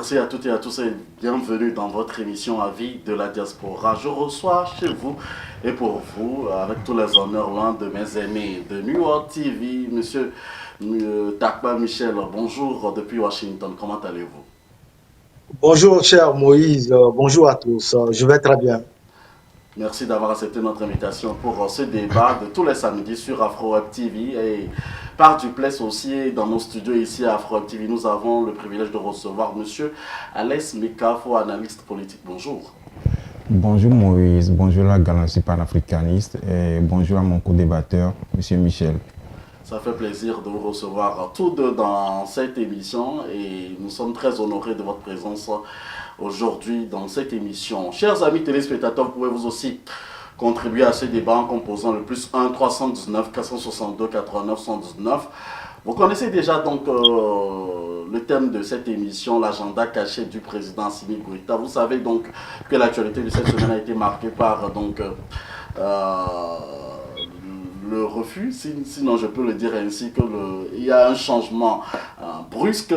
Merci à toutes et à tous et bienvenue dans votre émission Avis de la diaspora. Je reçois chez vous et pour vous, avec tous les honneurs, l'un de mes amis de New York TV, monsieur Takba Michel. Bonjour depuis Washington, comment allez-vous? Bonjour, cher Moïse. Bonjour à tous. Je vais très bien. Merci d'avoir accepté notre invitation pour ce débat de tous les samedis sur AfroWeb TV et par duplex aussi dans nos studios ici à AfroWeb TV. Nous avons le privilège de recevoir monsieur Alès Mikafo, analyste politique. Bonjour. Bonjour Moïse, bonjour la galaxie panafricaniste et bonjour à mon co-débatteur, monsieur Michel. Ça fait plaisir de vous recevoir tous deux dans cette émission et nous sommes très honorés de votre présence aujourd'hui dans cette émission. Chers amis téléspectateurs, vous pouvez vous aussi contribuer à ce débat en composant le plus 1 319 462 89 119. Vous connaissez déjà donc le thème de cette émission, l'agenda caché du président Assimi Goïta. Vous savez donc que l'actualité de cette semaine a été marquée par le refus, sinon je peux le dire ainsi, il y a un changement brusque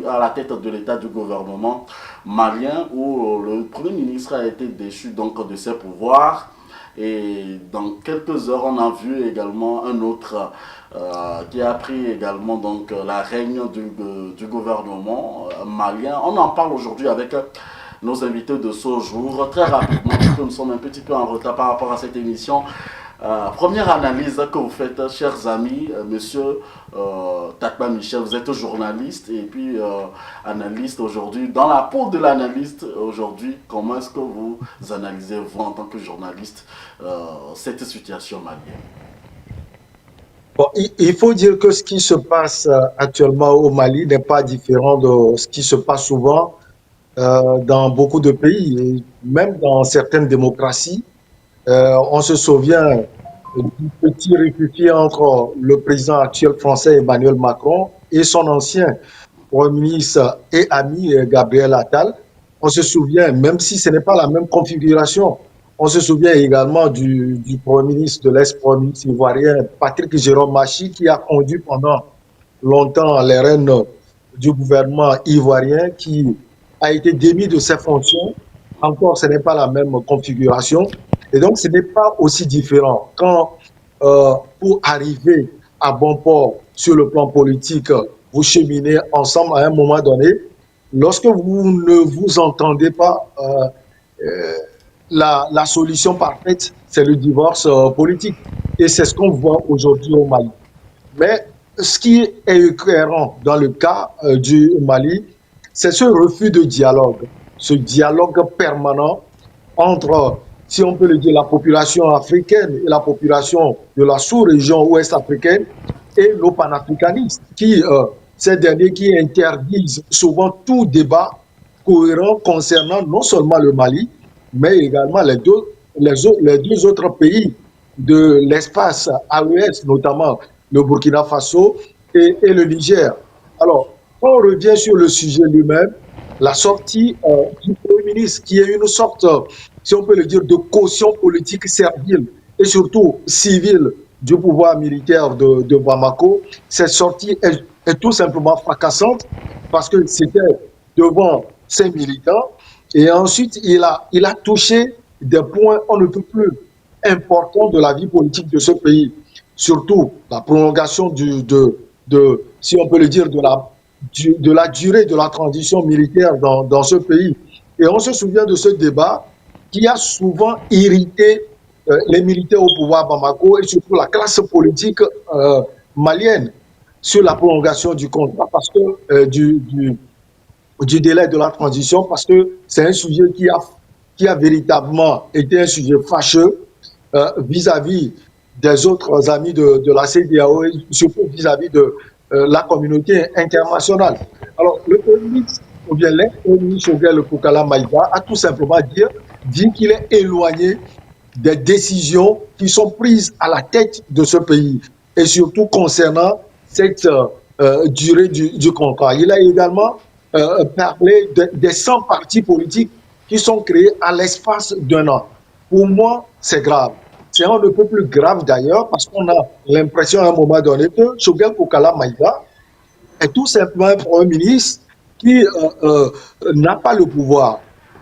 à la tête de l'état du gouvernement malien où le Premier ministre a été déchu donc de ses pouvoirs. Et dans quelques heures, on a vu également un autre qui a pris également donc la règne du gouvernement malien. On en parle aujourd'hui avec nos invités de ce jour. Très rapidement, parce que nous sommes un petit peu en retard par rapport à cette émission. Première analyse que vous faites, chers amis, monsieur Takba Michel, vous êtes journaliste et puis analyste aujourd'hui. Dans la peau de l'analyste aujourd'hui, comment est-ce que vous analysez, vous, en tant que journaliste, cette situation malienne? Bon, il faut dire que ce qui se passe actuellement au Mali n'est pas différent de ce qui se passe souvent dans beaucoup de pays, et même dans certaines démocraties. On se souvient du petit réfugié entre le président actuel français Emmanuel Macron et son ancien Premier ministre et ami Gabriel Attal. On se souvient, même si ce n'est pas la même configuration, on se souvient également du Premier ministre, de l'ex-Premier ministre ivoirien Patrick Jérôme Machi, qui a conduit pendant longtemps les rênes du gouvernement ivoirien, qui a été démis de ses fonctions. Encore, ce n'est pas la même configuration. Et donc, ce n'est pas aussi différent. Quand, pour arriver à bon port sur le plan politique, vous cheminez ensemble à un moment donné, lorsque vous ne vous entendez pas, la solution parfaite, c'est le divorce politique. Et c'est ce qu'on voit aujourd'hui au Mali. Mais ce qui est éclairant dans le cas du Mali, c'est ce refus de dialogue, ce dialogue permanent entre, si on peut le dire, la population africaine et la population de la sous-région ouest africaine et nos panafricanistes, ces derniers qui interdisent souvent tout débat cohérent concernant non seulement le Mali, mais également les deux autres pays de l'espace AES, notamment le Burkina Faso et le Niger. Alors, quand on revient sur le sujet lui-même, la sortie du Premier ministre, qui est une sorte, si on peut le dire, de caution politique servile et surtout civile du pouvoir militaire de Bamako, cette sortie est tout simplement fracassante parce que c'était devant ses militants et ensuite il a touché des points on ne peut plus importants de la vie politique de ce pays, surtout la prolongation si on peut le dire, de la durée de la transition militaire dans ce pays. Et on se souvient de ce débat qui a souvent irrité les militaires au pouvoir Bamako et surtout la classe politique malienne sur la prolongation du contrat parce que du délai de la transition, parce que c'est un sujet qui a véritablement été un sujet fâcheux vis-à-vis des autres amis de la CEDEAO et surtout vis-à-vis de la communauté internationale. Alors, le Premier ministre, ou bien l'ex-Premier ministre Choguel Kokala Maïga, a tout simplement dit qu'il est éloigné des décisions qui sont prises à la tête de ce pays, et surtout concernant cette durée du contrat. Il a également parlé des 100 partis politiques qui sont créés à l'espace d'un an. Pour moi, c'est grave. C'est un peu plus grave d'ailleurs parce qu'on a l'impression à un moment donné que Choguel Kokala Maïga est tout simplement un Premier ministre qui n'a pas le pouvoir.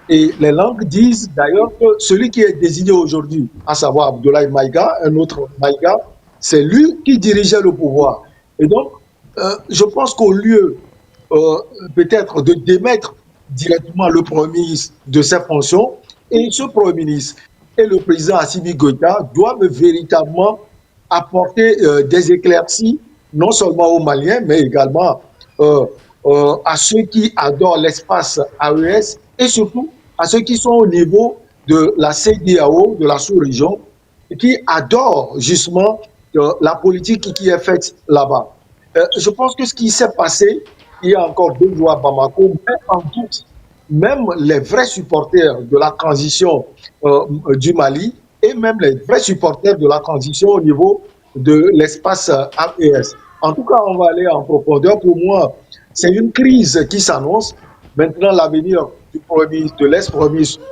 Et les langues disent d'ailleurs que celui qui est désigné aujourd'hui, à savoir Abdoulaye Maïga, un autre Maïga, c'est lui qui dirigeait le pouvoir. Et donc, je pense qu'au lieu peut-être de démettre directement le Premier ministre de ses fonctions, et ce Premier ministre et le président Assimi Goïta doivent véritablement apporter des éclaircies, non seulement aux Maliens, mais également à ceux qui adorent l'espace AES et surtout à ceux qui sont au niveau de la CEDEAO, de la sous-région, et qui adorent justement la politique qui est faite là-bas. Je pense que ce qui s'est passé il y a encore 2 jours à Bamako met en doute même les vrais supporters de la transition du Mali et même les vrais supporters de la transition au niveau de l'espace AES. En tout cas, on va aller en profondeur. Pour moi, c'est une crise qui s'annonce. Maintenant, l'avenir du Premier ministre de l'Est, Premier ministre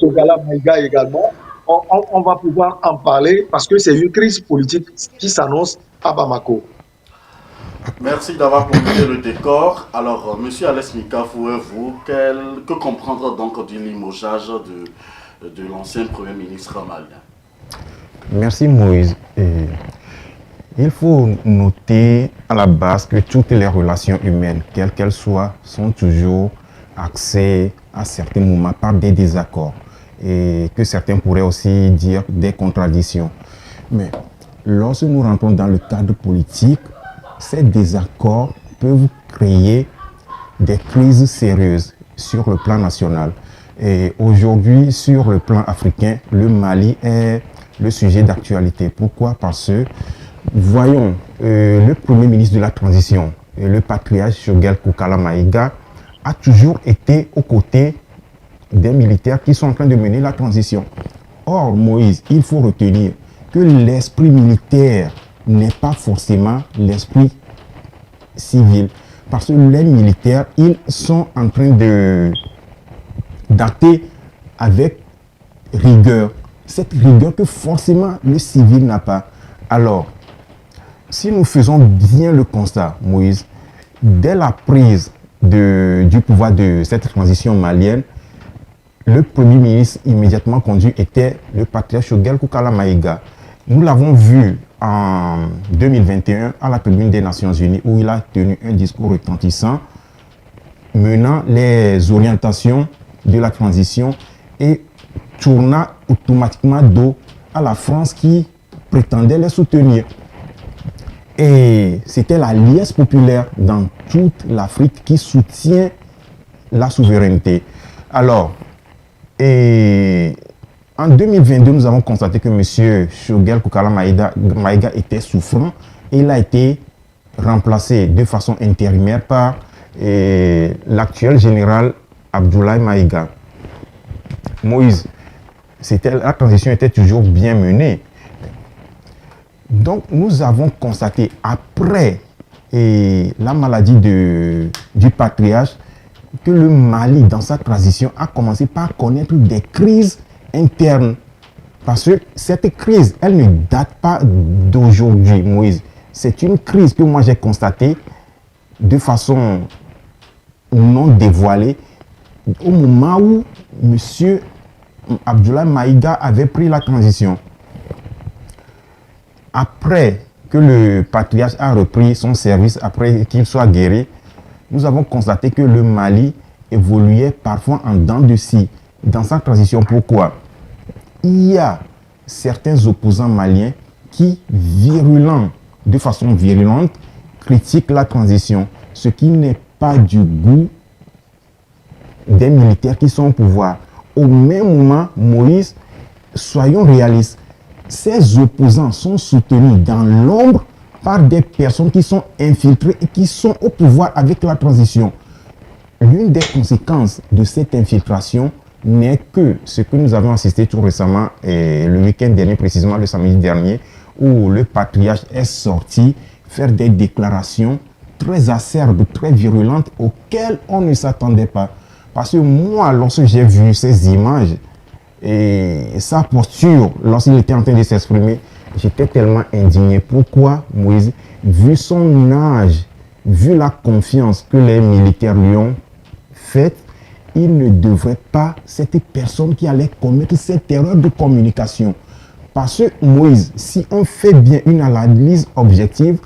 Sogala Maïga également, on va pouvoir en parler parce que c'est une crise politique qui s'annonce à Bamako. Merci d'avoir plongé le décor. Alors, monsieur Alès Mikafou, vous, que comprendre donc du limogeage de l'ancien Premier ministre malien? Merci Moïse. Il faut noter à la base que toutes les relations humaines, quelles qu'elles soient, sont toujours axées à certains moments par des désaccords et que certains pourraient aussi dire des contradictions. Mais lorsque nous rentrons dans le cadre politique, ces désaccords peuvent créer des crises sérieuses sur le plan national. Et aujourd'hui, sur le plan africain, le Mali est le sujet d'actualité. Pourquoi? Parce que, voyons, le Premier ministre de la Transition, le patriarche Choguel Koukala Maïga, a toujours été aux côtés des militaires qui sont en train de mener la transition. Or, Moïse, il faut retenir que l'esprit militaire n'est pas forcément l'esprit civil. Parce que les militaires, ils sont en train d'acter avec rigueur. Cette rigueur que forcément le civil n'a pas. Alors, si nous faisons bien le constat, Moïse, dès la prise du pouvoir de cette transition malienne, le Premier ministre immédiatement conduit était le patriarche Choguel Koukala Maïga. Nous l'avons vu en 2021 à la tribune des Nations Unies où il a tenu un discours retentissant menant les orientations de la transition et tournant automatiquement dos à la France qui prétendait les soutenir. Et c'était l'Alliance populaire dans toute l'Afrique qui soutient la souveraineté. Alors, en 2022, nous avons constaté que M. Choguel Koukala Maïga était souffrant et il a été remplacé de façon intérimaire par l'actuel général Abdoulaye Maïga. Moïse, la transition était toujours bien menée. Donc, nous avons constaté, après la maladie du patriarche, que le Mali, dans sa transition, a commencé par connaître des crises internes. Parce que cette crise, elle ne date pas d'aujourd'hui, Moïse. C'est une crise que moi j'ai constatée de façon non dévoilée au moment où M. Abdoulaye Maïga avait pris la transition. Après que le patriarche a repris son service, après qu'il soit guéri, nous avons constaté que le Mali évoluait parfois en dents de scie dans sa transition. Pourquoi? Il y a certains opposants maliens qui, de façon virulente, critiquent la transition, ce qui n'est pas du goût des militaires qui sont au pouvoir. Au même moment, Moïse, soyons réalistes, ces opposants sont soutenus dans l'ombre par des personnes qui sont infiltrées et qui sont au pouvoir avec la transition. L'une des conséquences de cette infiltration n'est que ce que nous avons assisté tout récemment, le week-end dernier, précisément le samedi dernier, où le patriarche est sorti faire des déclarations très acerbes, très virulentes, auxquelles on ne s'attendait pas. Parce que moi, lorsque j'ai vu ces images et sa posture, lorsqu'il était en train de s'exprimer, j'étais tellement indigné. Pourquoi, Moïse? Vu son âge, vu la confiance que les militaires lui ont fait, il ne devrait pas, cette personne qui allait commettre cette erreur de communication. Parce que Moïse, si on fait bien une analyse objective,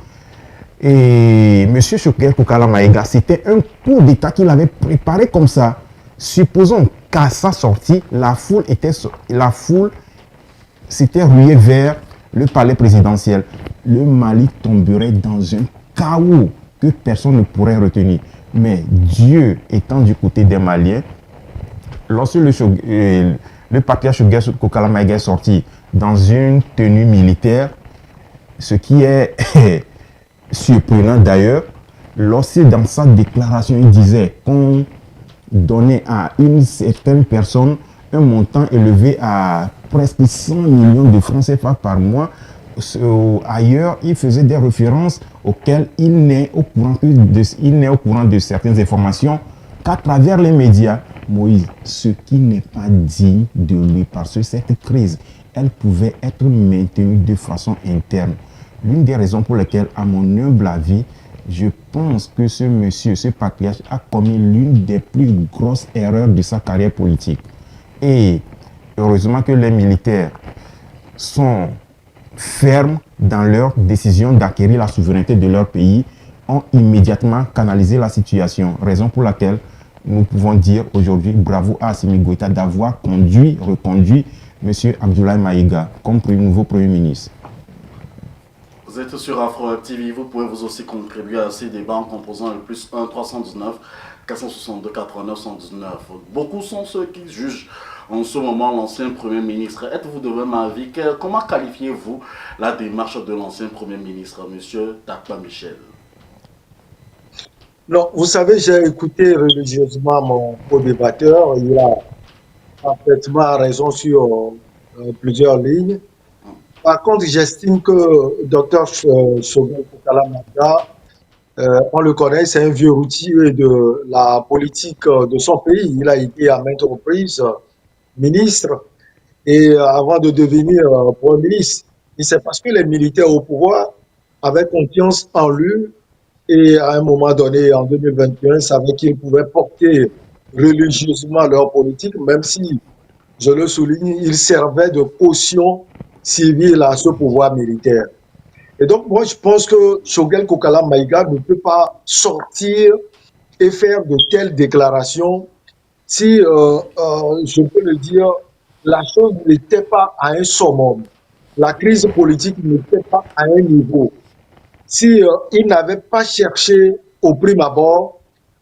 et M. Choguel Kokala Maïga, c'était un coup d'État qu'il avait préparé comme ça. Supposons qu'à sa sortie, la foule s'était ruée vers le palais présidentiel. Le Mali tomberait dans un chaos que personne ne pourrait retenir. Mais Dieu étant du côté des Maliens, lorsque le patriarche Choguel Kokala Maïga est sorti dans une tenue militaire, ce qui est surprenant d'ailleurs, lorsque dans sa déclaration il disait qu'on donnait à une certaine personne un montant élevé à presque 100 millions de francs CFA par mois. Ailleurs, il faisait des références auxquelles il n'est au courant de certaines informations qu'à travers les médias. Moïse, ce qui n'est pas digne de lui, parce que cette crise, elle pouvait être maintenue de façon interne. L'une des raisons pour lesquelles, à mon humble avis, je pense que ce monsieur, ce patriarche, a commis l'une des plus grosses erreurs de sa carrière politique. Et heureusement que les militaires sont fermes dans leur décision d'acquérir la souveraineté de leur pays, ont immédiatement canalisé la situation. Raison pour laquelle nous pouvons dire aujourd'hui bravo à Assimi Goïta d'avoir reconduit M. Abdoulaye Maïga comme nouveau Premier ministre. Vous êtes sur Afro TV, vous pouvez vous aussi contribuer à ces débats en composant le plus 1 319 462 89 119. Beaucoup sont ceux qui jugent en ce moment l'ancien Premier ministre. Êtes-vous de même avis? Comment qualifiez-vous la démarche de l'ancien Premier ministre, M. Takpa Michel? Non, vous savez, j'ai écouté religieusement mon co-débatteur. Il a parfaitement raison sur plusieurs lignes. Par contre, j'estime que Dr Choguel Kokala Maïga, on le connaît, c'est un vieux routier de la politique de son pays. Il a été à maintes reprises ministre et avant de devenir Premier ministre. Et c'est parce que les militaires au pouvoir avaient confiance en lui et à un moment donné, en 2021, savaient qu'ils pouvaient porter religieusement leur politique, même si, je le souligne, ils servaient de caution civile à ce pouvoir militaire. Et donc, moi, je pense que Choguel Kokala Maïga ne peut pas sortir et faire de telles déclarations si, je peux le dire, la chose n'était pas à un summum. La crise politique n'était pas à un niveau. Si il n'avait pas cherché au prime abord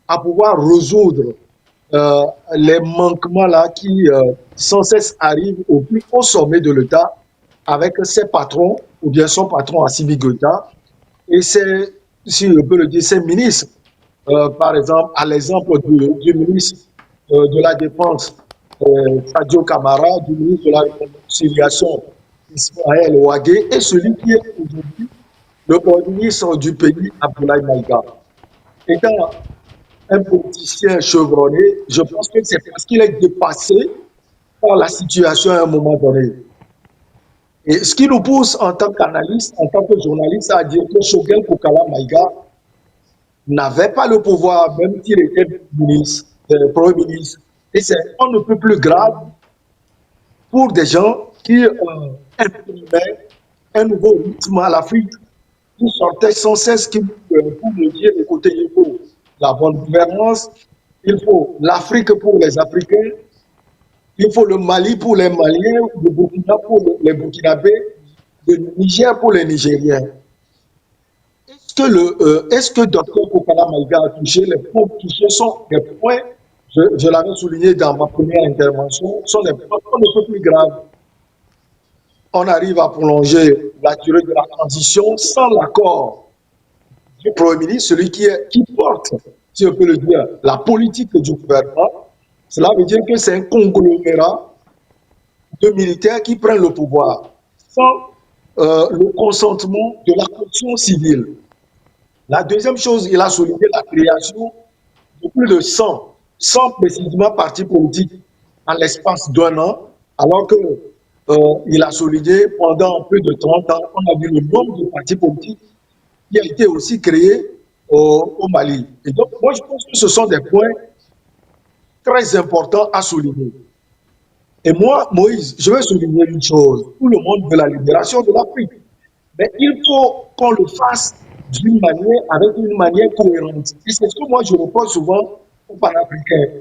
à pouvoir résoudre les manquements là qui sans cesse arrivent au plus haut sommet de l'État avec ses patrons, ou bien son patron Assimi Goïta, et ses, si je peux le dire, ses ministres. Par exemple, à l'exemple du ministre de la Défense, Sadio Kamara, du ministre de la Réconciliation, Ismaël Ouagé, et celui qui est aujourd'hui le Premier ministre du pays, Abdoulaye Maïga. Étant un politicien chevronné, je pense que c'est parce qu'il est dépassé par la situation à un moment donné. Et ce qui nous pousse en tant qu'analyste, en tant que journaliste, à dire que Choguel Kokala Maïga n'avait pas le pouvoir, même s'il était ministre, Premier ministre. Et c'est on ne peut plus grave pour des gens qui imprimaient un nouveau rythme à l'Afrique, qui sortaient sans cesse, qui pour me dire, écoutez, il faut la bonne gouvernance, il faut l'Afrique pour les Africains, il faut le Mali pour les Maliens, le Burkina pour les Burkinabés, le Niger pour les Nigériens. Est-ce que Dr Kokala Maïga a touché les points touchés sont des points, je l'avais souligné dans ma première intervention, sont des points un peu plus graves. On arrive à prolonger la durée de la transition sans l'accord du Premier ministre, celui qui porte, si on peut le dire, la politique du gouvernement. Cela veut dire que c'est un conglomérat de militaires qui prennent le pouvoir sans le consentement de la caution civile. La deuxième chose, il a souligné la création de plus de 100 précisément partis politiques en l'espace d'un an, alors que il a souligné pendant plus de 30 ans, on a vu le nombre de partis politiques qui a été aussi créé au Mali. Et donc, moi, je pense que ce sont des points très important à souligner. Et moi, Moïse, je veux souligner une chose. Tout le monde veut la libération de l'Afrique. Mais il faut qu'on le fasse d'une manière, avec une manière cohérente. Et c'est ce que moi je reproche souvent aux panafricains.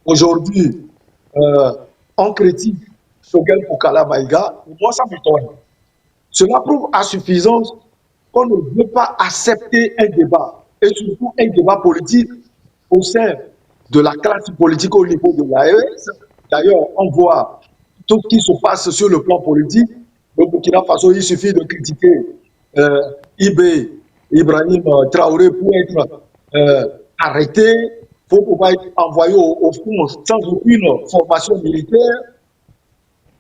Aujourd'hui, euh, on critique Choguel Kokala Maïga, et moi ça m'étonne. Cela prouve à suffisance qu'on ne veut pas accepter un débat, et surtout un débat politique au sein de la classe politique au niveau de l'AES. D'ailleurs, on voit tout ce qui se passe sur le plan politique. Le Burkina Faso, il suffit de critiquer Ibé, Ibrahim Traoré pour être arrêté, pour pouvoir être envoyé au fond sans aucune formation militaire.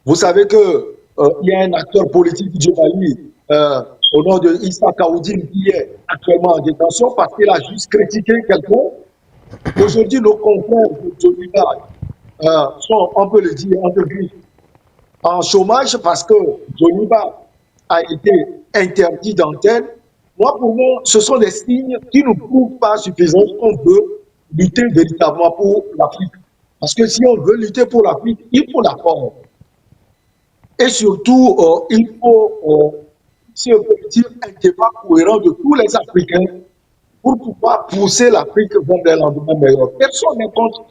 Vous savez que il y a un acteur politique du Mali au nom de Issa Kaoudine qui est actuellement en détention parce qu'il a juste critiqué quelqu'un. Aujourd'hui, nos confrères de Joliba sont, on peut le dire, en chômage parce que Joliba a été interdit d'antenne. Moi, pour moi, ce sont des signes qui ne prouvent pas suffisamment qu'on veut lutter véritablement pour l'Afrique. Parce que si on veut lutter pour l'Afrique, il faut la forme. Et surtout, il faut, si on peut dire, un débat cohérent de tous les Africains pour pouvoir pousser l'Afrique vers des lendemains meilleurs. Personne n'est contre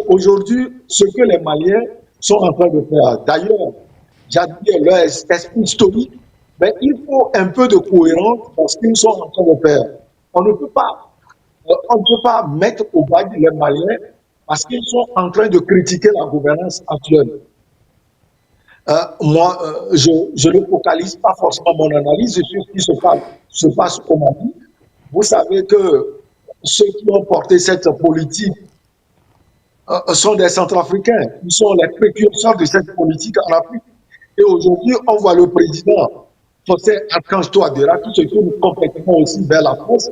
aujourd'hui ce que les Maliens sont en train de faire. D'ailleurs, j'admire leur esprit historique, mais il faut un peu de cohérence dans ce qu'ils sont en train de faire. On ne peut pas mettre au bas les Maliens parce qu'ils sont en train de critiquer la gouvernance actuelle. Moi, je ne focalise pas forcément mon analyse sur ce qui se passe au Mali. Vous savez que ceux qui ont porté cette politique sont des Centrafricains. Ils sont les précurseurs de cette politique en Afrique. Et aujourd'hui, on voit le président José Archange Touadéra qui se tourne complètement aussi vers la France.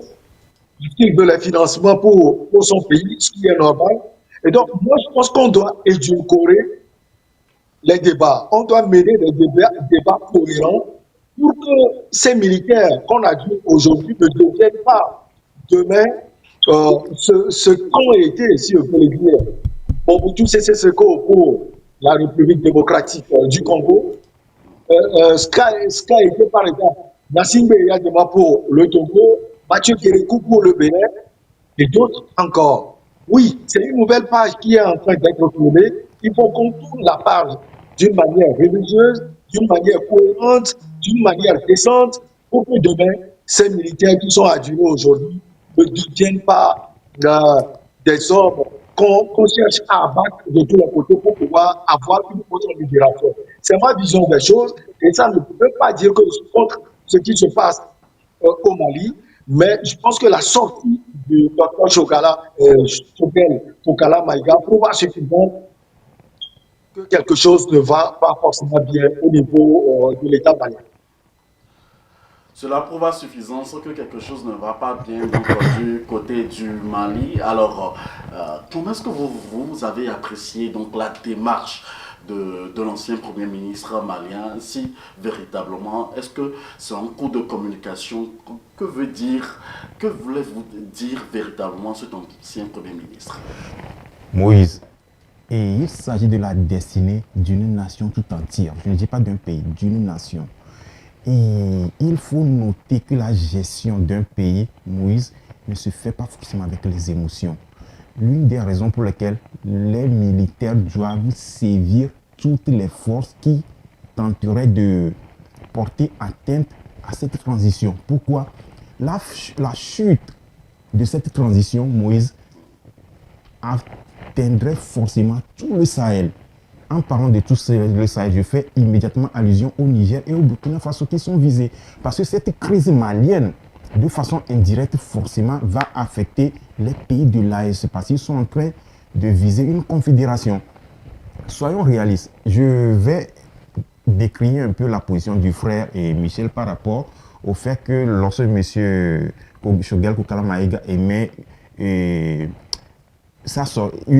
Il veut les financements pour son pays, ce qui est normal. Et donc, moi, je pense qu'on doit édulcorer les débats. On doit mener des débats cohérents pour que ces militaires qu'on a dit aujourd'hui ne deviennent pas demain ce qu'ont été, si on peut le dire, Mobutu Sese Seko pour la République démocratique du Congo, ce qu'a été par exemple Nassim Beyadema pour le Togo, Mathieu Kérékou pour le Bénin et d'autres encore. Oui, c'est une nouvelle page qui est en train d'être tournée. Il faut qu'on tourne la page d'une manière religieuse, d'une manière cohérente, d'une manière décente, pour que demain, ces militaires qui sont adulés aujourd'hui ne deviennent pas des hommes qu'on cherche à abattre de tous les côtés pour pouvoir avoir une autre libération. C'est ma vision des choses, et ça ne veut pas dire que je suis contre ce qui se passe au Mali, mais je pense que la sortie du Dr Choguel Kokala Maïga prouve à suffisant que quelque chose ne va pas forcément bien au niveau de l'État malien. Cela prouve à suffisance que quelque chose ne va pas bien donc, du côté du Mali. Alors, comment est-ce que vous avez apprécié donc, la démarche de l'ancien Premier ministre malien, si véritablement, est-ce que c'est un coup de communication? Que voulez-vous dire véritablement cet ancien Premier ministre? Moïse, et il s'agit de la destinée d'une nation tout entière. Je ne dis pas d'un pays, d'une nation. Et il faut noter que la gestion d'un pays, Moïse, ne se fait pas forcément avec les émotions. L'une des raisons pour lesquelles les militaires doivent sévir toutes les forces qui tenteraient de porter atteinte à cette transition. Pourquoi? La chute de cette transition, Moïse, atteindrait forcément tout le Sahel. En parlant de tout le Sahel, je fais immédiatement allusion au Niger et au Burkina Faso qui sont visés. Parce que cette crise malienne, de façon indirecte, forcément, va affecter les pays de l'AES parce qu'ils sont en train de viser une confédération. Soyons réalistes. Je vais décrire un peu la position du frère et Michel par rapport au fait que lorsque M. Choguel Kokala Maïga émet une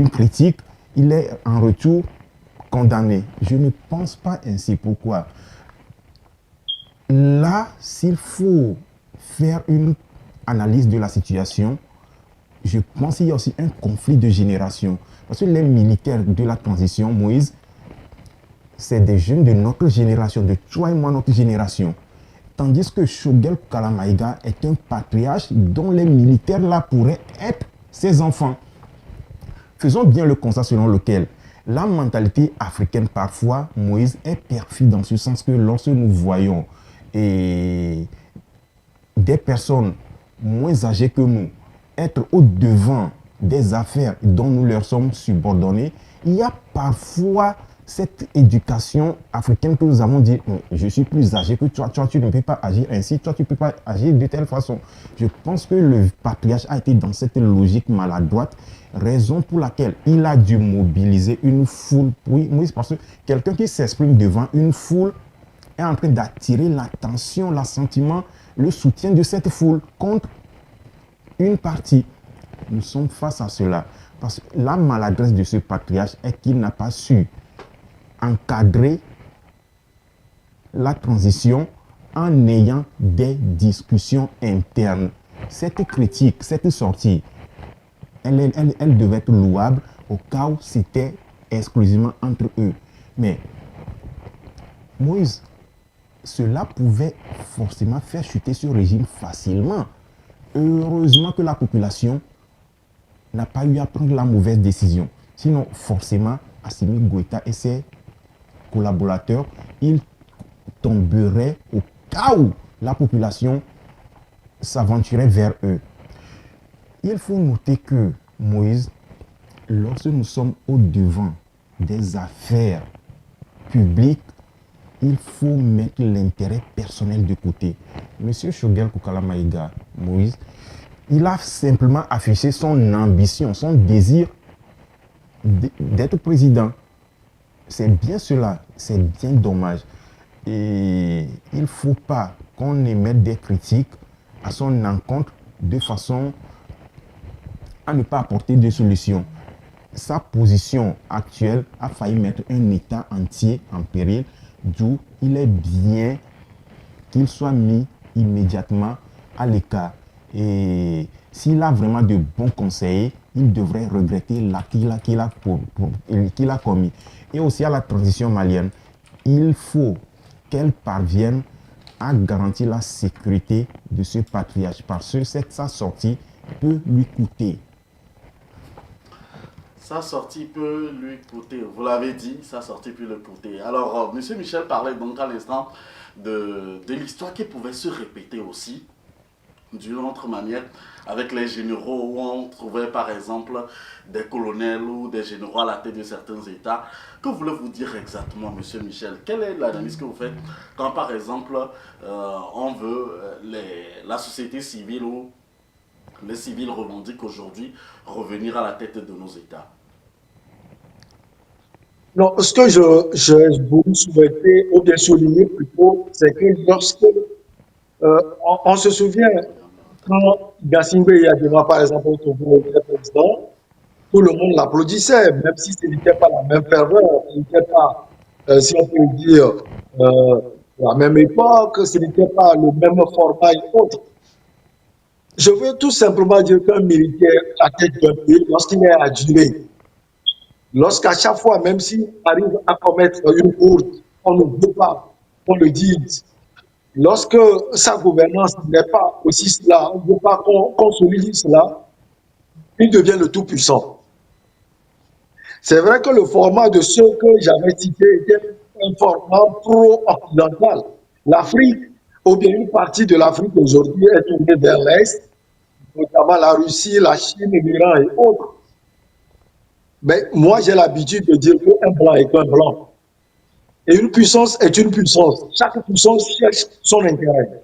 critique, il est en retour condamné. Je ne pense pas ainsi. Pourquoi? Là, s'il faut faire une analyse de la situation, je pense qu'il y a aussi un conflit de génération. Parce que les militaires de la transition, Moïse, c'est des jeunes de notre génération, de toi et moi, notre génération. Tandis que Choguel Kalamaïga est un patriarche dont les militaires là pourraient être ses enfants. Faisons bien le constat selon lequel la mentalité africaine, parfois, Moïse, est perfide dans ce sens que lorsque nous voyons des personnes moins âgées que nous être au-devant des affaires dont nous leur sommes subordonnés, il y a parfois cette éducation africaine que nous avons dit, je suis plus âgé que toi, tu ne peux pas agir ainsi, toi, tu ne peux pas agir de telle façon. Je pense que le patriarche a été dans cette logique maladroite, raison pour laquelle il a dû mobiliser une foule. Oui, parce que quelqu'un qui s'exprime devant une foule est en train d'attirer l'attention, l'assentiment, le soutien de cette foule contre une partie. Nous sommes face à cela. Parce que la maladresse de ce patriarche est qu'il n'a pas su encadrer la transition en ayant des discussions internes. Cette critique, cette sortie, elle devait être louable au cas où c'était exclusivement entre eux. Mais Moïse, cela pouvait forcément faire chuter ce régime facilement. Heureusement que la population n'a pas eu à prendre la mauvaise décision. Sinon, forcément, Assimi Goïta et ses collaborateurs, ils tomberaient au cas où la population s'aventurait vers eux. Il faut noter que Moïse, lorsque nous sommes au-devant des affaires publiques, il faut mettre l'intérêt personnel de côté. Monsieur Choguel Kalamaïga, Moïse, il a simplement affiché son ambition, son désir d'être président. C'est bien cela, c'est bien dommage. Et il ne faut pas qu'on émette des critiques à son encontre de façon à ne pas apporter de solution. Sa position actuelle a failli mettre un État entier en péril, d'où il est bien qu'il soit mis immédiatement à l'écart. Et s'il a vraiment de bons conseillers, il devrait regretter l'acte qu'il a commis. Et aussi à la transition malienne, il faut qu'elle parvienne à garantir la sécurité de ce patriarche, parce que sa sortie peut lui coûter. Sa sortie peut lui coûter, vous l'avez dit, sa sortie peut lui coûter. Alors, M. Michel parlait donc à l'instant de l'histoire qui pouvait se répéter aussi, d'une autre manière, avec les généraux où on trouvait par exemple des colonels ou des généraux à la tête de certains États. Que voulez-vous dire exactement, M. Michel? Quelle est l'analyse que vous faites quand par exemple on veut la société civile ou les civils revendiquent aujourd'hui revenir à la tête de nos États? Non, ce que je voulais souhaiter ou bien souligner plutôt, c'est que lorsque on se souvient quand Gassimbe Yadema, par exemple, était président, tout le monde l'applaudissait, même si ce n'était pas la même ferveur, ce n'était pas, si on peut dire, la même époque, ce n'était pas le même format et autres. Je veux tout simplement dire qu'un militaire à la tête d'un pays, lorsqu'il est adulé, lorsqu'à chaque fois, même s'il arrive à commettre une faute, on ne veut pas qu'on le dise. Lorsque sa gouvernance n'est pas aussi cela, on ne veut pas qu'on souligne cela, il devient le tout-puissant. C'est vrai que le format de ceux que j'avais cités était un format pro-occidental. L'Afrique, ou bien une partie de l'Afrique aujourd'hui est tournée vers l'Est, notamment la Russie, la Chine, l'Iran et autres. Mais moi, j'ai l'habitude de dire qu'un blanc est un blanc. Et une puissance est une puissance. Chaque puissance cherche son intérêt.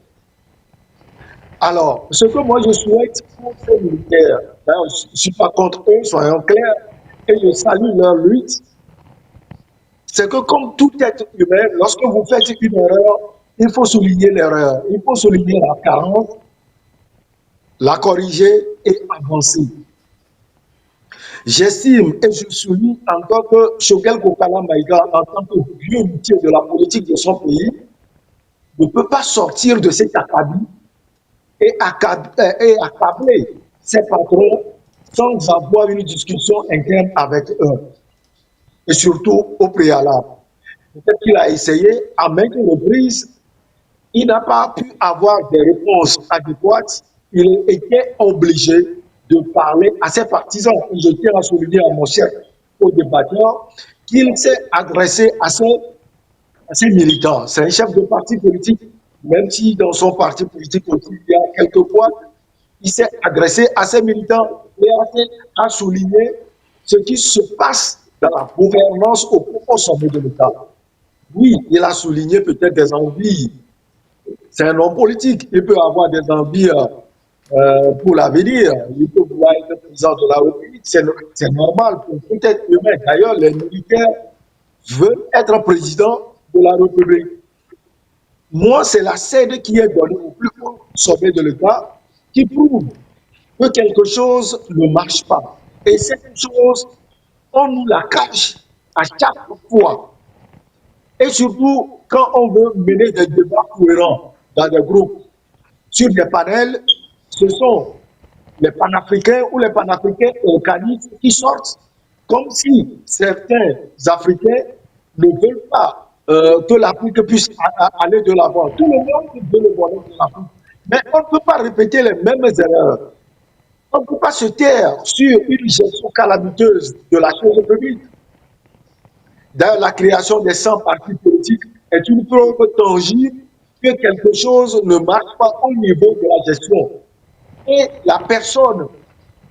Alors, ce que moi je souhaite pour ces militaires, je ne suis pas contre eux, soyons clairs, et je salue leur lutte, c'est que comme tout être humain, lorsque vous faites une erreur, il faut souligner l'erreur, il faut souligner la carence, la corriger et avancer. J'estime et je souligne encore que Choguel Kalamaïga, en tant que vieux métier de la politique de son pays, ne peut pas sortir de cet acabit et accabler ses patrons sans avoir une discussion interne avec eux, et surtout au préalable. Peut-être qu'il a essayé à maintes reprises, il n'a pas pu avoir des réponses adéquates, il était obligé de parler à ses partisans. Je tiens à souligner à mon chef, au débatteur, qu'il s'est adressé à ses militants. C'est un chef de parti politique, même si dans son parti politique aussi, il y a quelques points, il s'est adressé à ses militants et a souligné ce qui se passe dans la gouvernance au sommet de l'État. Oui, il a souligné peut-être des envies. C'est un homme politique. Il peut avoir des envies pour l'avenir. Il peut vouloir être président de la République. C'est normal pour tout être humain. D'ailleurs, les militaires veulent être président de la République. Moi, c'est la scène qui est donnée au plus haut sommet de l'État qui prouve que quelque chose ne marche pas. Et cette chose, on nous la cache à chaque fois. Et surtout, quand on veut mener des débats cohérents dans des groupes, sur des panels, ce sont les panafricains ou les panafricains organiques qui sortent comme si certains Africains ne veulent pas que l'Afrique puisse aller de l'avant. Tout le monde veut le bonheur de l'Afrique. Mais on ne peut pas répéter les mêmes erreurs. On ne peut pas se taire sur une gestion calamiteuse de la chose publique. D'ailleurs, la création des 100 partis politiques est une preuve tangible que quelque chose ne marche pas au niveau de la gestion. Et la personne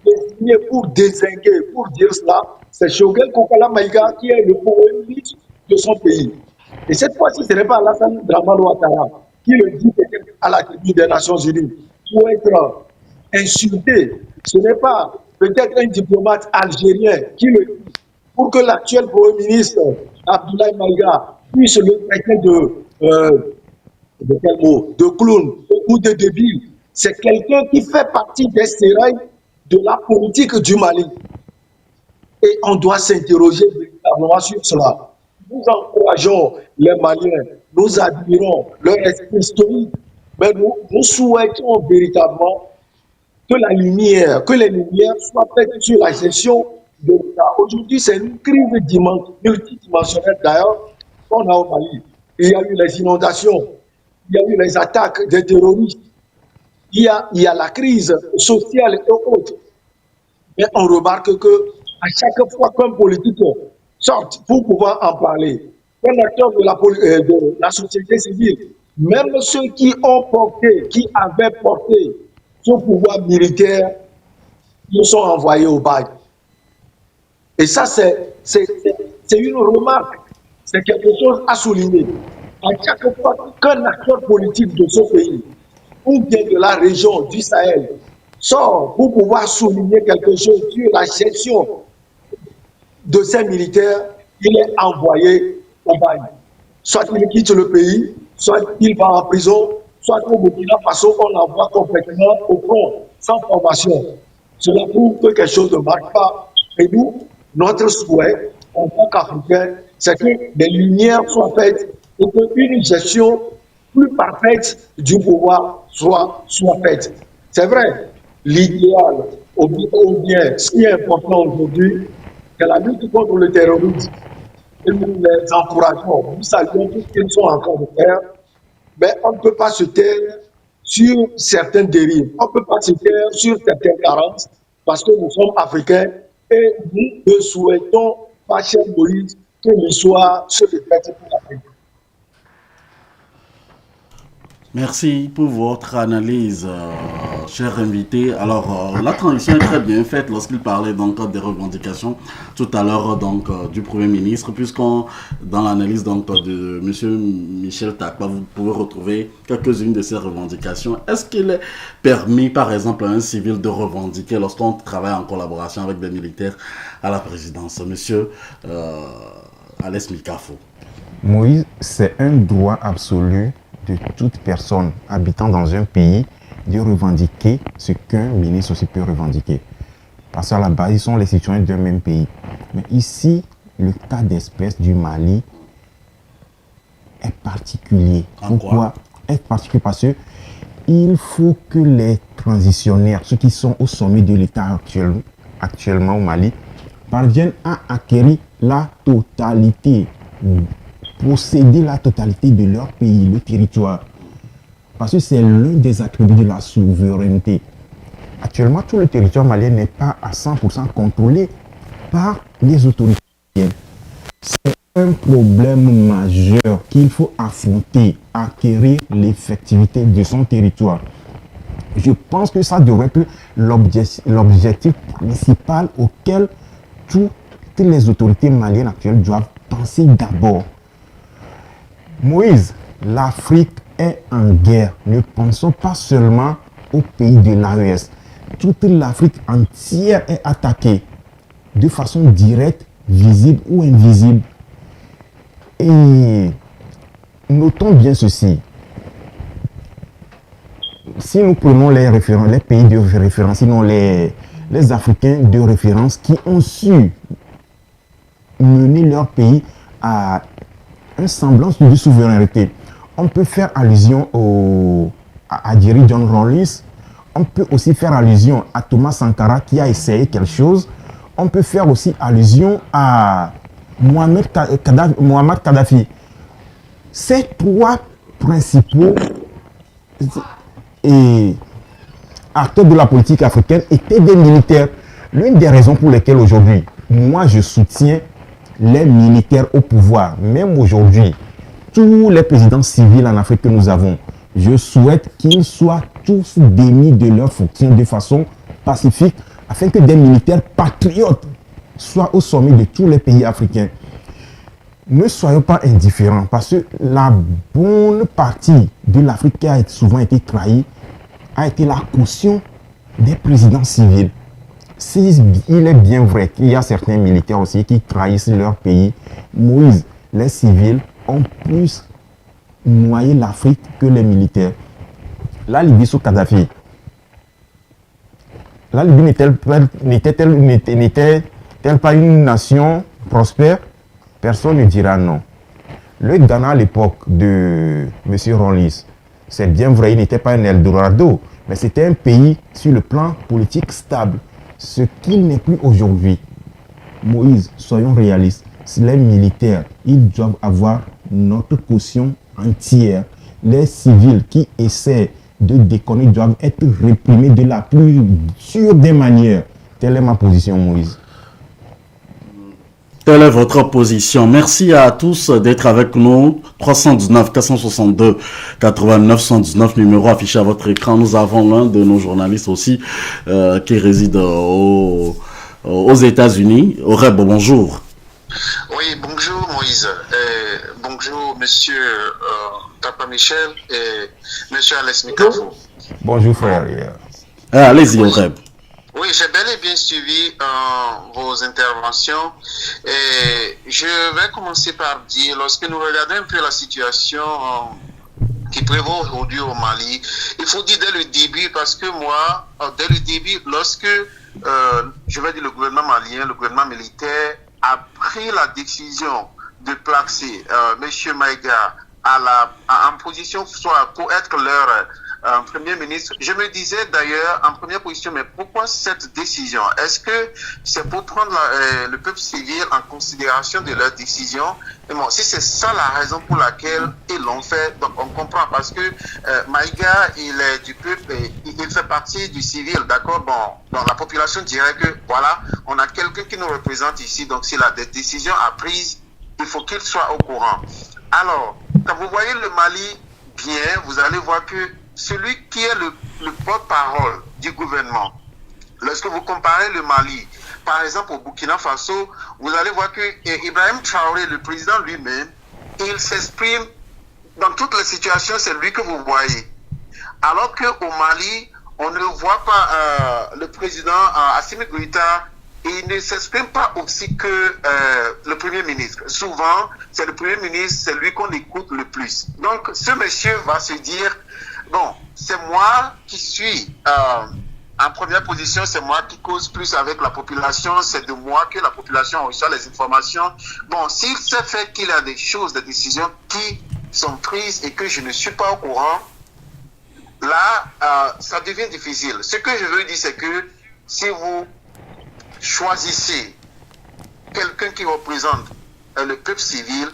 désignée pour dézinguer, pour dire cela, c'est Choguel Kokala Maïga qui est le premier ministre de son pays. Et cette fois-ci, ce n'est pas Alassane Dramane Ouattara qui le dit à la tribune des Nations Unies pour être insulté. Ce n'est pas peut-être un diplomate algérien qui le dit pour que l'actuel Premier ministre Abdoulaye Maïga puisse le traiter de quel mot, de clown ou de débile. C'est quelqu'un qui fait partie des sérails de la politique du Mali. Et on doit s'interroger véritablement sur cela. Nous encourageons les Maliens, nous admirons leur esprit historique, mais nous souhaitons véritablement que les lumières soient faites sur la gestion de l'État. Aujourd'hui, c'est une crise multidimensionnelle d'ailleurs qu'on a au Mali. Il y a eu les inondations, il y a eu les attaques des terroristes, il y a la crise sociale et autres. Mais on remarque que à chaque fois qu'un politique sort pour pouvoir en parler, un acteur de la société civile, même ceux qui avaient porté ce pouvoir militaire, ils sont envoyés au bail. Et ça, c'est une remarque, c'est quelque chose à souligner. À chaque fois qu'un acteur politique de ce pays, ou bien de la région du Sahel, sort pour pouvoir souligner quelque chose sur la gestion de ces militaires, il est envoyé au bail. Soit il quitte le pays, soit il va en prison, soit au Burkina Faso, on l'envoie complètement au front, sans formation. Cela prouve que quelque chose ne marche pas. Et nous, notre souhait, en tant qu'Africains, c'est que les lumières soient faites et qu'une gestion plus parfaite du pouvoir soit faite. C'est vrai, l'idéal, ou bien ce qui est important aujourd'hui, c'est la lutte contre le terrorisme. Et nous les encourageons, nous saluons tout ce qu'ils sont en train de faire, mais on ne peut pas se taire sur certaines dérives, on ne peut pas se taire sur certaines carences, parce que nous sommes Africains et nous ne souhaitons pas, cher Moïse, que l'histoire se répète pour l'Afrique. Merci pour votre analyse, cher invité. Alors, la transition est très bien faite lorsqu'il parlait donc des revendications tout à l'heure donc du Premier ministre, puisqu'on dans l'analyse donc de Monsieur Michel Takpa, vous pouvez retrouver quelques-unes de ces revendications. Est-ce qu'il est permis, par exemple, à un civil de revendiquer lorsqu'on travaille en collaboration avec des militaires à la présidence, Monsieur Alès Mikafo? Moïse, c'est un droit absolu de toute personne habitant dans un pays de revendiquer ce qu'un ministre aussi peut revendiquer. Parce qu'à la base, ils sont les citoyens d'un même pays. Mais ici, le cas d'espèce du Mali est particulier. Pourquoi est particulier? Parce que il faut que les transitionnaires, ceux qui sont au sommet de l'État actuel, actuellement au Mali parviennent à acquérir la totalité, posséder la totalité de leur pays, le territoire. Parce que c'est l'un des attributs de la souveraineté. Actuellement, tout le territoire malien n'est pas à 100% contrôlé par les autorités maliennes. C'est un problème majeur qu'il faut affronter, acquérir l'effectivité de son territoire. Je pense que ça devrait être l'objectif principal auquel toutes les autorités maliennes actuelles doivent penser d'abord. Moïse, l'Afrique est en guerre. Ne pensons pas seulement aux pays de l'AES. Toute l'Afrique entière est attaquée de façon directe, visible ou invisible. Et notons bien ceci. Si nous prenons les pays de référence, sinon les Africains de référence qui ont su mener leur pays à un semblance de souveraineté, on peut faire allusion à Jerry John Rawlings, on peut aussi faire allusion à Thomas Sankara qui a essayé quelque chose, on peut faire aussi allusion à Mohamed Kadhafi. Ces trois principaux acteurs de la politique africaine étaient des militaires. L'une des raisons pour lesquelles aujourd'hui, moi je soutiens les militaires au pouvoir, même aujourd'hui, tous les présidents civils en Afrique que nous avons, je souhaite qu'ils soient tous démis de leurs fonctions de façon pacifique, afin que des militaires patriotes soient au sommet de tous les pays africains. Ne soyons pas indifférents, parce que la bonne partie de l'Afrique qui a souvent été trahie a été la caution des présidents civils. Il est bien vrai qu'il y a certains militaires aussi qui trahissent leur pays, Moïse, les civils ont plus noyé l'Afrique que les militaires. La Libye sous Kadhafi. La Libye n'était-elle pas une nation prospère? Personne ne dira non. Le Ghana à l'époque de M. Rawlings, c'est bien vrai, il n'était pas un Eldorado, mais c'était un pays sur le plan politique stable, ce qu'il n'est plus aujourd'hui. Moïse, soyons réalistes, les militaires, ils doivent avoir notre caution entière. Les civils qui essaient de déconner doivent être réprimés de la plus sûre des manières. Telle est ma position, Moïse. Telle est votre position. Merci à tous d'être avec nous. 319 462 89 119, numéro affiché à votre écran. Nous avons l'un de nos journalistes aussi qui réside aux États-Unis. Oreb, bonjour. Oui, bonjour Moïse. Bonjour monsieur Papa Michel et monsieur Alex Mikafo. Bonjour frère. Allez-y, Oreb. Oui, j'ai bel et bien suivi vos interventions et je vais commencer par dire, lorsque nous regardons un peu la situation qui prévaut aujourd'hui au Mali, il faut dire dès le début, parce que moi, dès le début, lorsque, je vais dire le gouvernement malien, le gouvernement militaire a pris la décision de placer M. Maïga en position soit pour être leur Premier ministre. Je me disais d'ailleurs en première position, mais pourquoi cette décision? Est-ce que c'est pour prendre le peuple civil en considération de leur décision? Et bon, si c'est ça la raison pour laquelle ils l'ont fait, donc on comprend, parce que Maïga, il est du peuple, il fait partie du civil, d'accord? Bon, la population dirait que voilà, on a quelqu'un qui nous représente ici, donc si la décision a prise, il faut qu'il soit au courant. Alors, quand vous voyez le Mali bien, vous allez voir que celui qui est le porte-parole du gouvernement, lorsque vous comparez le Mali, par exemple au Burkina Faso, vous allez voir que Ibrahim Traoré, le président lui-même, il s'exprime dans toutes les situations, c'est lui que vous voyez. Alors qu'au Mali, on ne voit pas le président Assimi Goïta, il ne s'exprime pas aussi que le Premier ministre. Souvent, c'est le Premier ministre, c'est lui qu'on écoute le plus. Donc, ce monsieur va se dire, bon, c'est moi qui suis en première position, c'est moi qui cause plus avec la population, c'est de moi que la population reçoit les informations. Bon, s'il sait fait qu'il y a des choses, des décisions qui sont prises et que je ne suis pas au courant, là, ça devient difficile. Ce que je veux dire, c'est que si vous choisissez quelqu'un qui représente le peuple civil,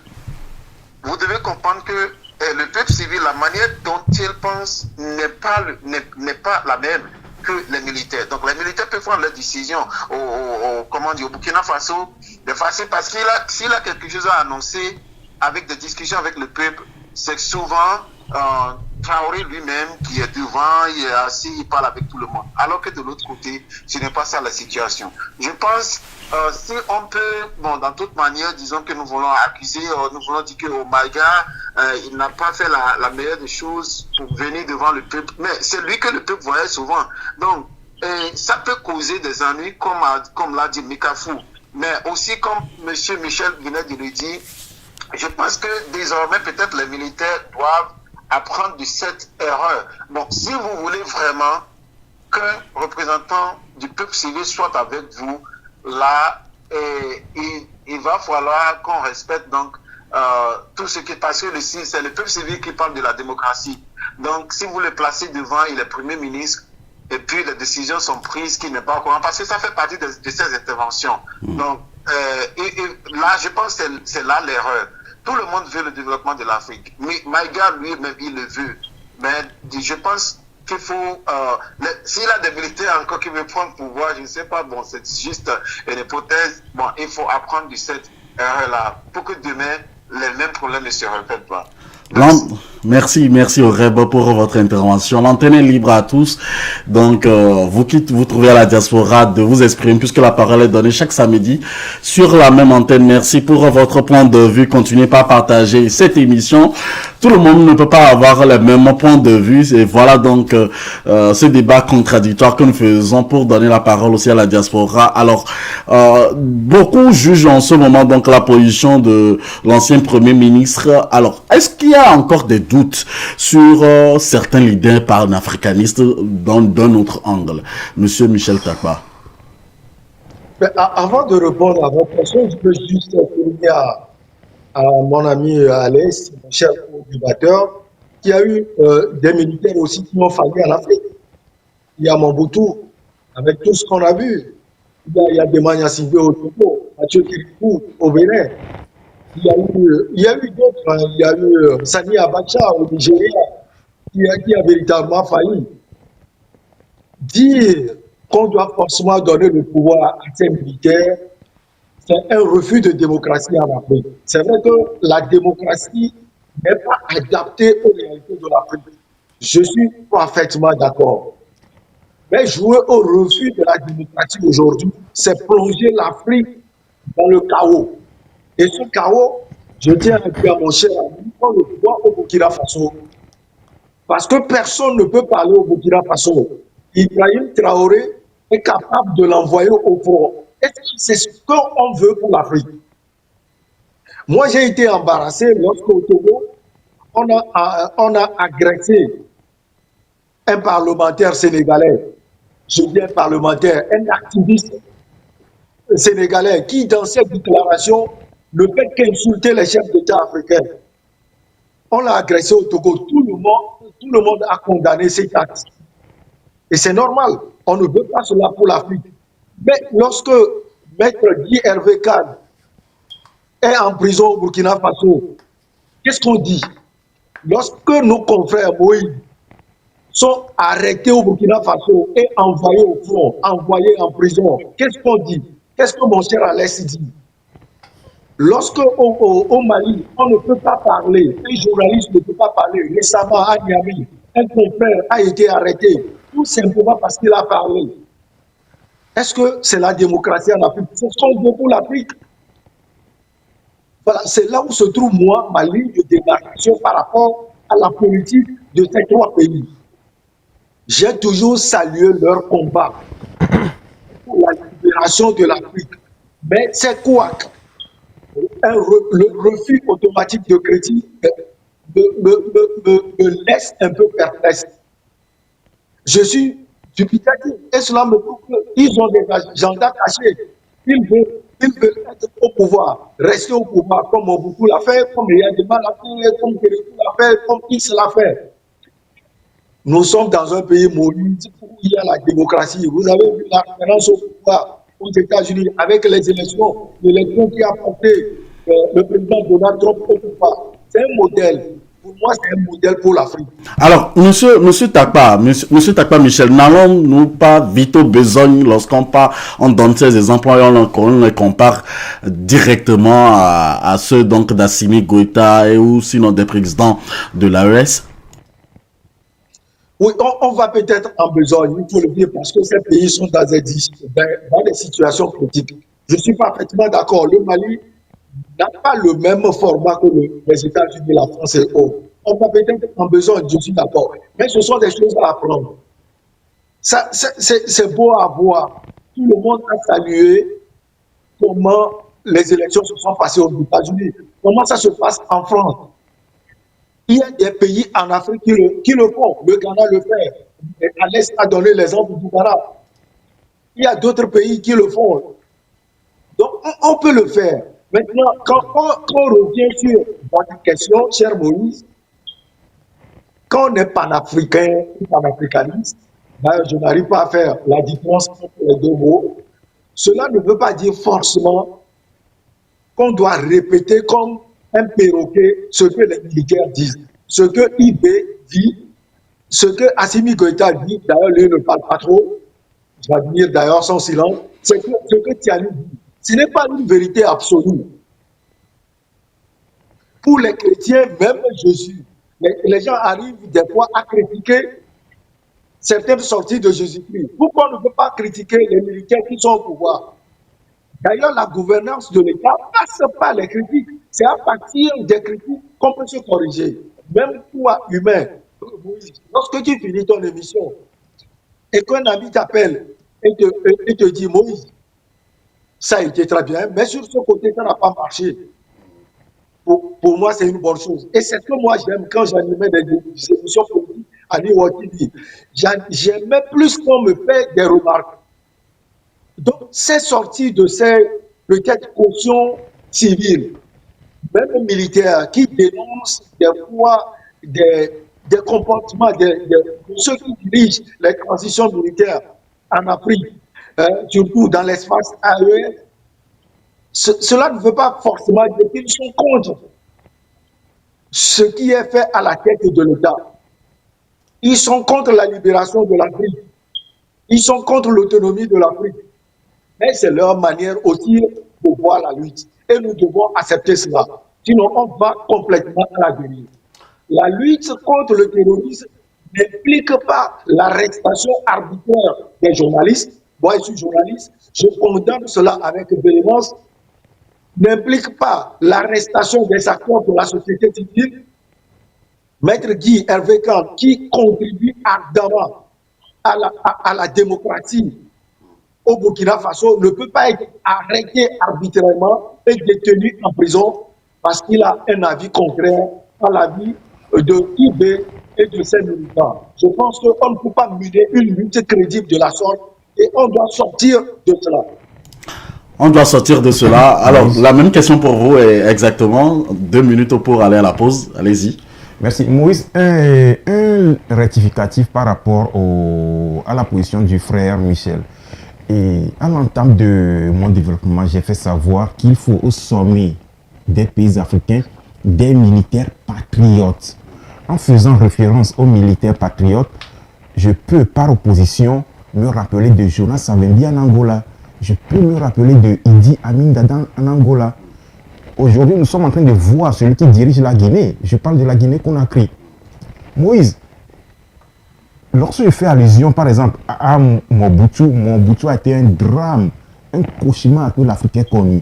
vous devez comprendre que le peuple civil, la manière dont il pense n'est pas la même que les militaires. Donc les militaires peuvent prendre leurs décisions au Burkina Faso de façon parce s'il a quelque chose à annoncer avec des discussions avec le peuple, c'est souvent Traoré lui-même qui est devant, il est assis, il parle avec tout le monde. Alors que de l'autre côté, ce n'est pas ça la situation. Je pense, si on peut, dans toute manière, disons que nous voulons accuser, nous voulons dire que Maïga, il n'a pas fait la meilleure des choses pour venir devant le peuple, mais c'est lui que le peuple voyait souvent. Donc, ça peut causer des ennuis, comme l'a dit Mikafou. Mais aussi, comme M. Michel venait de le dire, je pense que désormais, peut-être les militaires doivent apprendre de cette erreur. Bon, si vous voulez vraiment qu'un représentant du peuple civil soit avec vous, là, il va falloir qu'on respecte donc tout ce qui est parce que c'est le peuple civil qui parle de la démocratie. Donc, si vous le placez devant, il est Premier ministre, et puis les décisions sont prises qui n'est pas au courant, parce que ça fait partie de ces interventions. Donc, là, je pense que c'est là l'erreur. Tout le monde veut le développement de l'Afrique. Mais Maïga, lui-même, il le veut. Mais je pense qu'il faut... s'il a des militaires encore qui veulent prendre pouvoir, je ne sais pas, c'est juste une hypothèse. Bon, il faut apprendre de cette erreur-là pour que demain, les mêmes problèmes ne se répètent pas. Merci Oreb pour votre intervention. L'antenne est libre à tous. Donc, vous qui vous trouvez à la diaspora de vous exprimer puisque la parole est donnée chaque samedi sur la même antenne. Merci pour votre point de vue. Continuez pas à partager cette émission. Tout le monde ne peut pas avoir le même point de vue. Et voilà donc ce débat contradictoire que nous faisons pour donner la parole aussi à la diaspora. Alors, beaucoup jugent en ce moment donc la position de l'ancien Premier ministre. Alors, est-ce qu'il y a encore des doutes sur certains leaders panafricanistes d'un autre angle? Monsieur Michel Takba. Avant de répondre à votre question, je peux juste souligner à mon ami Alès, mon cher débatteur, qu'il y a eu des militaires aussi qui ont fallu en Afrique. Il y a Mobutu, avec tout ce qu'on a vu. Il y a Demanya Singbe au Togo, Mathieu Kirikou au Bénin. Il y a eu d'autres, il y a eu Sani Abacha au Nigeria, qui a véritablement failli. Dire qu'on doit forcément donner le pouvoir à ces militaires, c'est un refus de démocratie en Afrique. C'est vrai que la démocratie n'est pas adaptée aux réalités de l'Afrique. Je suis parfaitement d'accord. Mais jouer au refus de la démocratie aujourd'hui, c'est plonger l'Afrique dans le chaos. Et ce chaos, je tiens à dire à mon cher ami, on le voit au Burkina Faso. Parce que personne ne peut parler au Burkina Faso. Ibrahim Traoré est capable de l'envoyer au front. Est-ce que c'est ce qu'on veut pour l'Afrique? Moi, j'ai été embarrassé lorsqu'au Togo, on a agressé un parlementaire sénégalais. Je dis un parlementaire, un activiste sénégalais qui, dans cette déclaration, le fait qu'insulter les chefs d'État africains. On l'a agressé au Togo. Tout le monde a condamné cet acte. Et c'est normal. On ne veut pas cela pour l'Afrique. Mais lorsque Maître Guy Hervé Kane est en prison au Burkina Faso, qu'est-ce qu'on dit? Lorsque nos confrères Moïse sont arrêtés au Burkina Faso et envoyés au front, envoyés en prison, qu'est-ce qu'on dit? Qu'est-ce que mon cher Alès dit? Lorsque au Mali, on ne peut pas parler, un journaliste ne peut pas parler, récemment à Niamey, un confrère a été arrêté, tout simplement parce qu'il a parlé. Est-ce que c'est la démocratie en Afrique? C'est ce qu'on veut pour l'Afrique. Voilà, c'est là où se trouve, moi, ma ligne de démarcation par rapport à la politique de ces trois pays. J'ai toujours salué leur combat pour la libération de l'Afrique. Mais c'est quoi? Le refus automatique de crédit me laisse un peu perplexe. Je suis dubitatif et cela me prouve qu'ils ont des agendas cachés. Ils veulent être au pouvoir, rester au pouvoir comme Mobutu l'a fait, comme Yadima l'a fait, comme Kirikou l'a fait, comme X l'a fait. Nous sommes dans un pays maudit où il y a la démocratie. Vous avez vu la référence au pouvoir aux États-Unis avec les l'élection qui a porté le président Donald Trump au pouvoir. C'est un modèle. Pour moi, c'est un modèle pour l'Afrique. Alors, monsieur Takpa Michel, n'allons-nous pas vite au besogne lorsqu'on donne ces exemples et on les compare directement à ceux donc d'Assimi Goïta et ou sinon des présidents de l'AES? Oui, on va peut-être en besogne, il faut le dire, parce que ces pays sont dans des situations critiques. Je suis parfaitement d'accord. Le Mali n'a pas le même format que les États-Unis, la France et autres. On va peut-être en besoin, je suis d'accord. Mais ce sont des choses à apprendre. C'est beau à voir. Tout le monde a salué comment les élections se sont passées aux États-Unis. Comment ça se passe en France. Il y a des pays en Afrique qui le font. Le Ghana le fait. Alès a donné l'exemple du Ghana. Il y a d'autres pays qui le font. Donc, on peut le faire. Maintenant, quand on revient sur votre question, cher Moïse, quand on est panafricain ou panafricaniste, ben, je n'arrive pas à faire la différence entre les deux mots. Cela ne veut pas dire forcément qu'on doit répéter comme un perroquet ce que les militaires disent, ce que IB dit, ce que Assimi Goïta dit. D'ailleurs, lui ne parle pas trop. J'admire d'ailleurs son silence. C'est que ce que Tiani dit, ce n'est pas une vérité absolue. Pour les chrétiens, même Jésus, les gens arrivent des fois à critiquer certaines sorties de Jésus-Christ. Pourquoi on ne peut pas critiquer les militaires qui sont au pouvoir? D'ailleurs, la gouvernance de l'État passe par les critiques. C'est à partir des critiques qu'on peut se corriger. Même toi, humain, lorsque tu finis ton émission et qu'un ami t'appelle et te dit, Moïse, ça a été très bien, mais sur ce côté, ça n'a pas marché. Pour moi, c'est une bonne chose. Et c'est ce que moi j'aime quand j'animais des émissions politiques à Niwa TV. J'aimais plus qu'on me fait des remarques. Donc, c'est sorti de ces peut-être cautions civiles, même militaires, qui dénoncent des fois des comportements de ceux qui dirigent les transitions militaires en Afrique, surtout dans l'espace AES. Cela ne veut pas forcément dire qu'ils sont contre ce qui est fait à la tête de l'État. Ils sont contre la libération de l'Afrique. Ils sont contre l'autonomie de l'Afrique. Mais c'est leur manière aussi de voir la lutte. Et nous devons accepter cela. Sinon, on va complètement à la dérive. La lutte contre le terrorisme n'implique pas l'arrestation arbitraire des journalistes. Moi, je suis journaliste. Je condamne cela avec véhémence. N'implique pas l'arrestation des acteurs de la société civile. Maître Guy Hervé Khan, qui contribue ardemment à la démocratie au Burkina Faso, ne peut pas être arrêté arbitrairement et détenu en prison parce qu'il a un avis contraire à l'avis de IB et de ses militants. Je pense qu'on ne peut pas mener une lutte crédible de la sorte et on doit sortir de cela. On doit sortir de cela. Alors, la même question pour vous est exactement 2 minutes pour aller à la pause. Allez-y. Merci. Moïse, un rectificatif par rapport à la position du frère Michel. Et à l'entame de mon développement, j'ai fait savoir qu'il faut au sommet des pays africains des militaires patriotes. En faisant référence aux militaires patriotes, je peux par opposition me rappeler de Jonas Savimbi en Angola. Je peux me rappeler de Idi Amin Dada en Angola. Aujourd'hui, nous sommes en train de voir celui qui dirige la Guinée. Je parle de la Guinée-Conakry. Moïse, lorsque je fais allusion, par exemple, à Mobutu, Mobutu a été un drame, un cauchemar que l'Afrique a connu.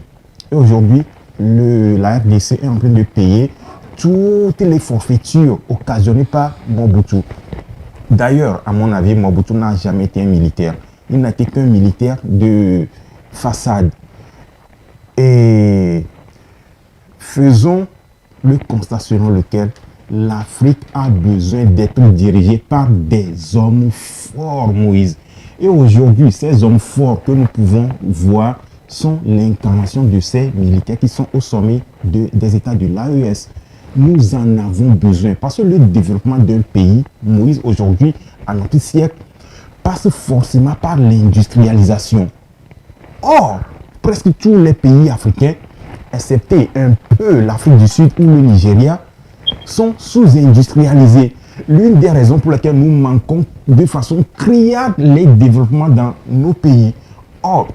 Et aujourd'hui, la RDC est en train de payer toutes les forfaitures occasionnées par Mobutu. D'ailleurs, à mon avis, Mobutu n'a jamais été un militaire. Il n'a été qu'un militaire de façade. Et faisons le constat selon lequel l'Afrique a besoin d'être dirigée par des hommes forts, Moïse. Et aujourd'hui, ces hommes forts que nous pouvons voir sont l'incarnation de ces militaires qui sont au sommet des États de l'AES. Nous en avons besoin parce que le développement d'un pays, Moïse, aujourd'hui, à notre siècle, passe forcément par l'industrialisation. Or, presque tous les pays africains, excepté un peu l'Afrique du Sud ou le Nigeria, sont sous-industrialisés. L'une des raisons pour lesquelles nous manquons de façon criarde les développements dans nos pays. Or,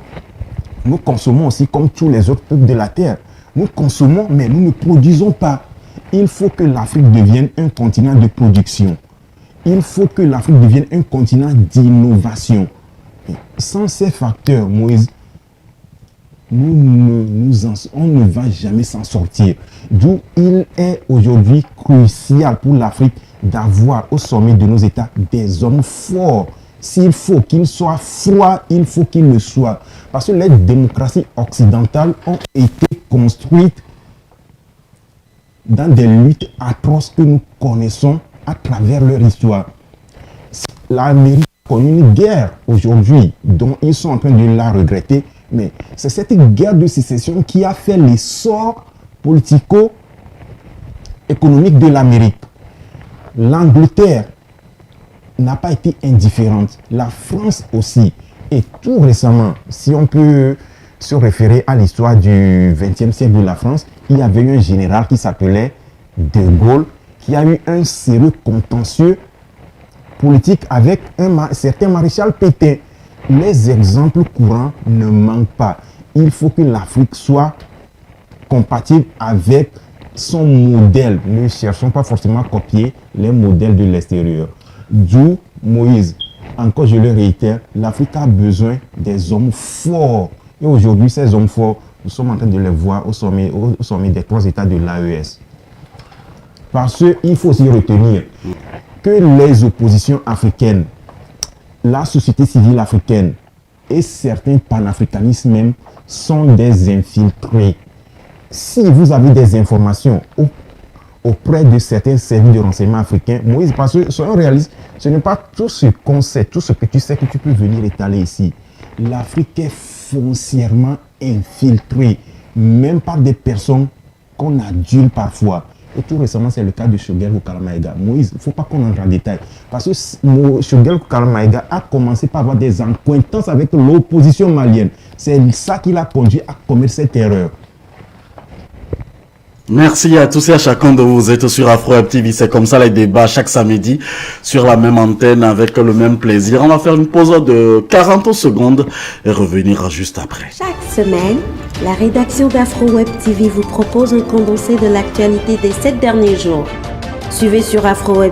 nous consommons aussi comme tous les autres peuples de la Terre. Nous consommons, mais nous ne produisons pas. Il faut que l'Afrique devienne un continent de production. Il faut que l'Afrique devienne un continent d'innovation. Sans ces facteurs, Moïse, on ne va jamais s'en sortir. D'où il est aujourd'hui crucial pour l'Afrique d'avoir au sommet de nos États des hommes forts. S'il faut qu'ils soient froids, il faut qu'ils le soient. Parce que les démocraties occidentales ont été construites dans des luttes atroces que nous connaissons à travers leur histoire. L'Amérique a connu une guerre aujourd'hui dont ils sont en train de la regretter, mais c'est cette guerre de sécession qui a fait l'essor politico-économique de l'Amérique. L'Angleterre n'a pas été indifférente, la France aussi. Et tout récemment, si on peut se référer à l'histoire du XXe siècle de la France, il y avait eu un général qui s'appelait De Gaulle, qui a eu un sérieux contentieux politique avec un certain maréchal Pétain. Les exemples courants ne manquent pas. Il faut que l'Afrique soit compatible avec son modèle. Ne cherchons pas forcément à copier les modèles de l'extérieur. D'où, Moïse, encore je le réitère, l'Afrique a besoin des hommes forts. Et aujourd'hui, ces hommes forts, nous sommes en train de les voir au sommet des 3 États de l'AES. Parce qu'il faut aussi retenir que les oppositions africaines, la société civile africaine et certains panafricanistes même sont des infiltrés. Si vous avez des informations auprès de certains services de renseignement africains, Moïse, parce que soyons réalistes, ce n'est pas tout ce qu'on sait, tout ce que tu sais que tu peux venir étaler ici. L'Afrique est foncièrement infiltrée, même par des personnes qu'on adule parfois. Et tout récemment, c'est le cas de Choguel Koukalamaïga. Moïse, il ne faut pas qu'on entre en détail. Parce que Choguel Koukalamaïga a commencé par avoir des accointances avec l'opposition malienne. C'est ça qui l'a conduit à commettre cette erreur. Merci à tous et à chacun de vous êtes sur Afro Web TV. C'est comme ça les débats chaque samedi sur la même antenne avec le même plaisir. On va faire une pause de 40 secondes et revenir juste après. Chaque semaine, la rédaction d'Afro Web TV vous propose un condensé de l'actualité des 7 derniers jours. Suivez sur Afro Web